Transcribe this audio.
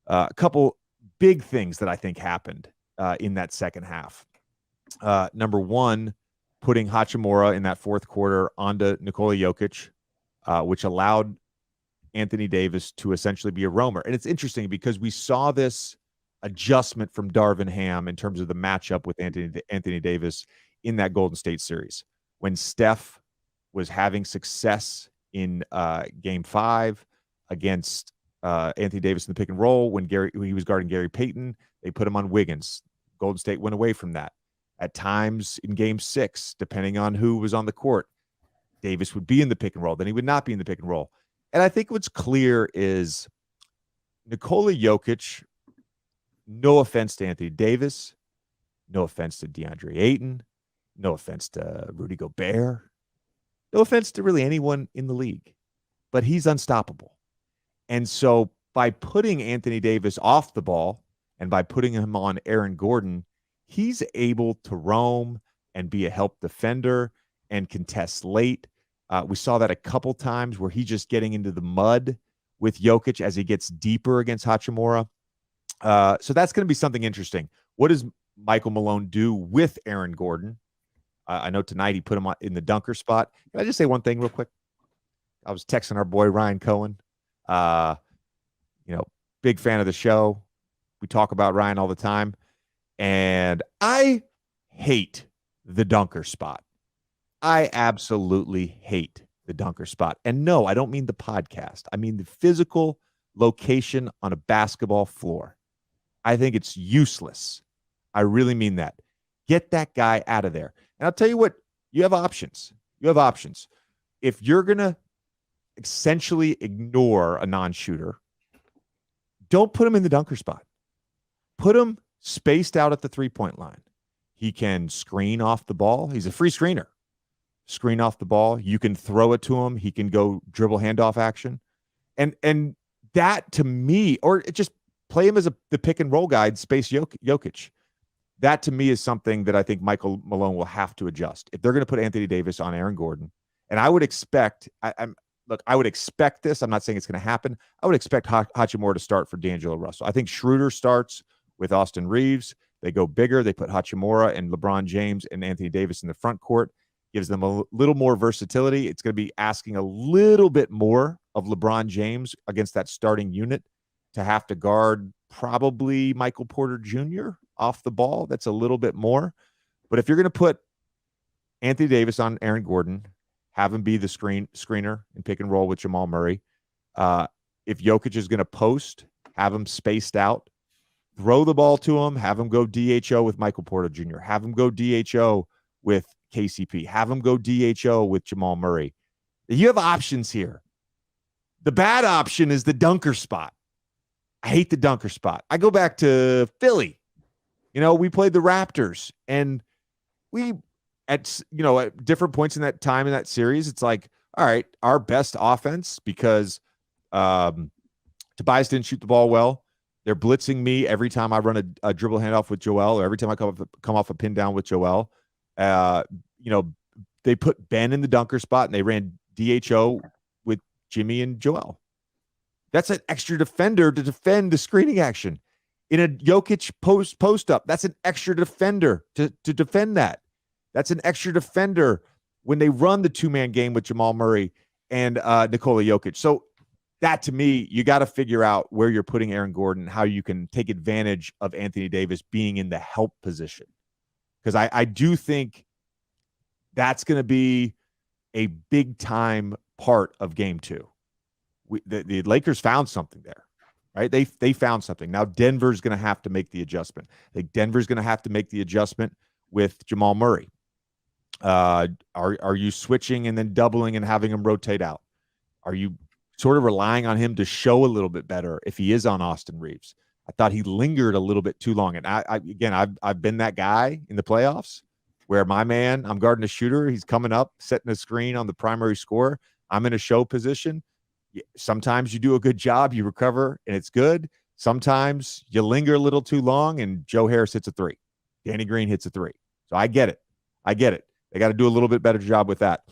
A couple big things that I think happened in that second half. Number one, putting Hachimura in that fourth quarter onto Nikola Jokic, which allowed Anthony Davis to essentially be a roamer. And it's interesting because we saw this adjustment from Darvin Ham in terms of the matchup with Anthony Davis in that Golden State series. When Steph was having success in Game 5 against Anthony Davis in the pick and roll, when he was guarding Gary Payton, they put him on Wiggins. Golden State went away from that. At times in Game 6, depending on who was on the court, Davis would be in the pick and roll. Then he would not be in the pick and roll. And I think what's clear is Nikola Jokic, no offense to Anthony Davis, no offense to DeAndre Ayton, no offense to Rudy Gobert, no offense to really anyone in the league, but he's unstoppable. And so by putting Anthony Davis off the ball and by putting him on Aaron Gordon, he's able to roam and be a help defender and contest late. We saw that a couple times where he's just getting into the mud with Jokic as he gets deeper against Hachimura. So that's going to be something interesting. What does Michael Malone do with Aaron Gordon? I know tonight he put him in the dunker spot. Can I just say one thing real quick? I was texting our boy Ryan Cohen. Big fan of the show. We talk about Ryan all the time. And I hate the dunker spot. I absolutely hate the dunker spot. And no, I don't mean the podcast. I mean the physical location on a basketball floor. I think it's useless. I really mean that. Get that guy out of there. And I'll tell you what, you have options. You have options. If you're going to essentially ignore a non-shooter, don't put him in the dunker spot. Put him spaced out at the three-point line. He can screen off the ball. He's a free screener. Screen off the ball. You can throw it to him. He can go dribble handoff action. And that to me, or just play him as the pick and roll guy and space Jokic. That to me is something that I think Michael Malone will have to adjust. If they're going to put Anthony Davis on Aaron Gordon, and I would expect, I would expect this. I'm not saying it's going to happen. I would expect Hachimura to start for D'Angelo Russell. I think Schroeder starts with Austin Reeves. They go bigger. They put Hachimura and LeBron James and Anthony Davis in the front court. Gives them a little more versatility. It's going to be asking a little bit more of LeBron James against that starting unit to have to guard probably Michael Porter Jr. off the ball. That's a little bit more. But if you're going to put Anthony Davis on Aaron Gordon, have him be the screener and pick and roll with Jamal Murray. If Jokic is going to post, have him spaced out. Throw the ball to him. Have him go DHO with Michael Porter Jr. Have him go DHO with KCP. Have him go DHO with Jamal Murray. You have options here. The bad option is the dunker spot. I hate the dunker spot. I go back to Philly. We played the Raptors, and we at different points in that time in that series, it's like, all right, our best offense, because Tobias didn't shoot the ball well. They're blitzing me every time I run a dribble handoff with Joel, or every time I come off a pin down with Joel. They put Ben in the dunker spot, and they ran DHO with Jimmy and Joel. That's an extra defender to defend the screening action. In a Jokic post up, that's an extra defender to defend that. That's an extra defender when they run the two-man game with Jamal Murray and Nikola Jokic. So that, to me, you got to figure out where you're putting Aaron Gordon, how you can take advantage of Anthony Davis being in the help position. Because I do think that's going to be a big-time part of Game 2. The Lakers found something there, right? They found something. Now Denver's going to have to make the adjustment. I think Denver's going to have to make the adjustment with Jamal Murray. Are you switching and then doubling and having him rotate out? Are you sort of relying on him to show a little bit better if he is on Austin Reeves? I thought he lingered a little bit too long. And I've been that guy in the playoffs where my man, I'm guarding a shooter. He's coming up, setting a screen on the primary scorer. I'm in a show position. Sometimes you do a good job, you recover, and it's good. Sometimes you linger a little too long, and Joe Harris hits a three. Danny Green hits a three. So I get it. They got to do a little bit better job with that.